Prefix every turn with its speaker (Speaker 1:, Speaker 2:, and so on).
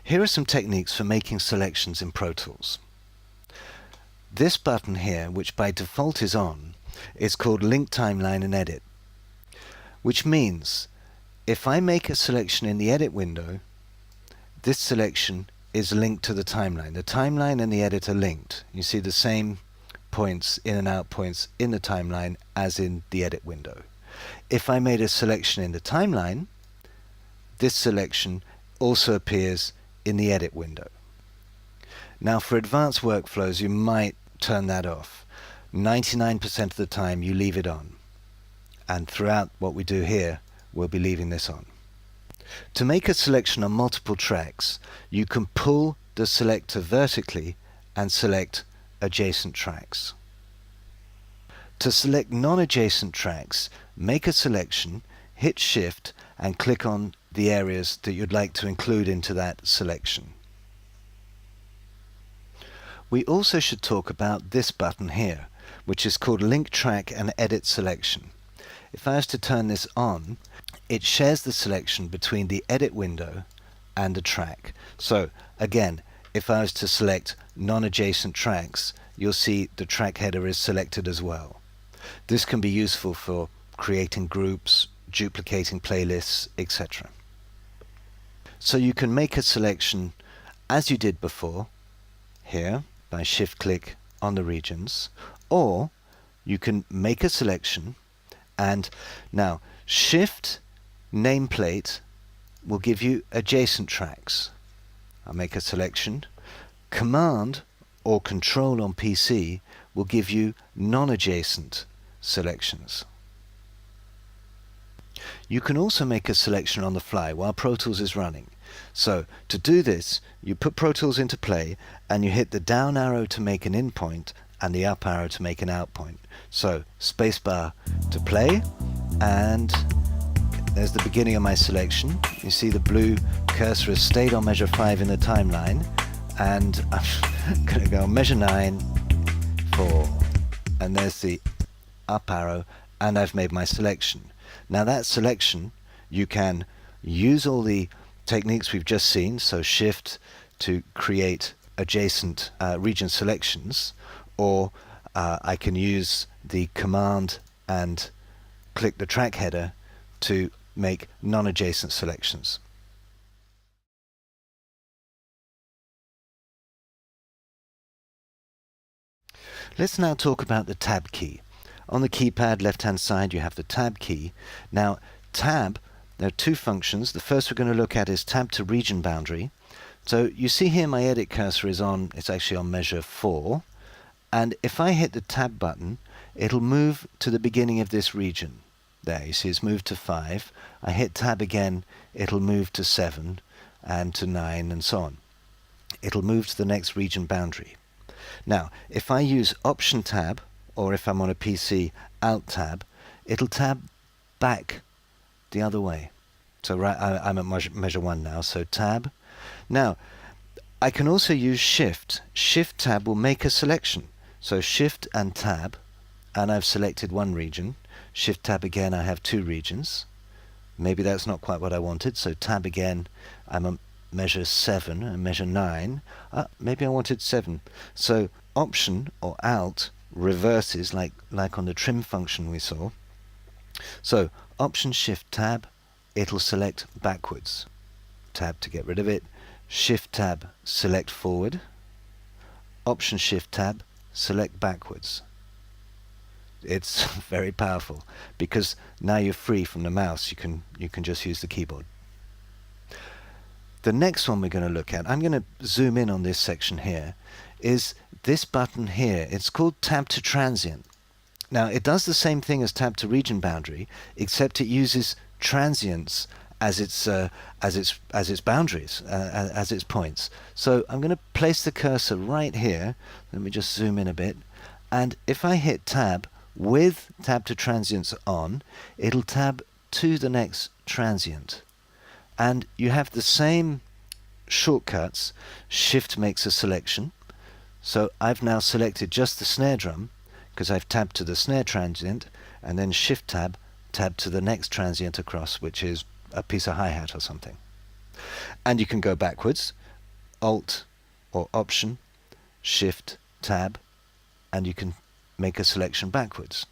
Speaker 1: Here are some techniques for making selections in Pro Tools. This button here, which by default is on, is called Link Timeline and Edit, which means if I make a selection in the Edit window, this selection is linked to the timeline. The timeline and the edit are linked. You see the same points, in and out points, in the timeline as in the Edit window. If I made a selection in the timeline, this selection also appears in the Edit window. Now for advanced workflows you might turn that off. 99% of the time you leave it on, and throughout what we do here we'll be leaving this on. To make a selection on multiple tracks, you can pull the selector vertically and select adjacent tracks. To select non-adjacent tracks, make a selection, hit Shift and click on the areas that you'd like to include into that selection. We also should talk about this button here, which is called Link Track and Edit Selection. If I was to turn this on, it shares the selection between the Edit window and the track. So again, if I was to select non-adjacent tracks, you'll see the track header is selected as well. This can be useful for creating groups, duplicating playlists, etc. So you can make a selection as you did before, here, by shift click on the regions, or you can make a selection and now shift nameplate will give you adjacent tracks. I'll make a selection. Command or Control on PC will give you non-adjacent selections. You can also make a selection on the fly while Pro Tools is running. So to do this, you put Pro Tools into play and you hit the down arrow to make an in point and the up arrow to make an out point. So spacebar to play, and there's the beginning of my selection. You see the blue cursor has stayed on measure 5 in the timeline, and I'm going to go measure 9, 4, and there's the up arrow, and I've made my selection. Now that selection, you can use all the techniques we've just seen, so shift to create adjacent region selections, or I can use the command and click the track header to make non-adjacent selections. Let's now talk about the Tab key. On the keypad left hand side you have the Tab key. Now Tab, there are two functions. The first we're going to look at is Tab to region boundary. So you see here my edit cursor is on, it's actually on measure 4, and if I hit the Tab button it'll move to the beginning of this region. There, you see it's moved to 5. I hit Tab again, it'll move to 7 and to 9 and so on. It'll move to the next region boundary. Now, if I use Option Tab, or if I'm on a PC, Alt Tab, it'll tab back the other way. So right, I'm at measure 1 now, so Tab. Now, I can also use Shift. Shift Tab will make a selection. So Shift and Tab, and I've selected one region. Shift Tab again, I have 2 regions. Maybe that's not quite what I wanted, so Tab again, I'm on measure 7 and measure 9. Maybe I wanted 7. So Option or Alt reverses, like on the trim function we saw. So Option Shift Tab, it'll select backwards. Tab to get rid of it. Shift Tab, select forward. Option Shift Tab, select backwards. It's very powerful because now you're free from the mouse. You can just use the keyboard. The next one we're going to look at, I'm going to zoom in on this section here, is this button here. It's called Tab to Transient. Now it does the same thing as Tab to Region Boundary, except it uses transients as its boundaries, as its points. So I'm going to place the cursor right here. Let me just zoom in a bit, and if I hit Tab with Tab to Transients on, it'll tab to the next transient. And you have the same shortcuts. Shift makes a selection. So I've now selected just the snare drum because I've tabbed to the snare transient, and then Shift Tab, tab to the next transient across, which is a piece of hi-hat or something. And you can go backwards Alt or Option, Shift, Tab, and you can make a selection backwards.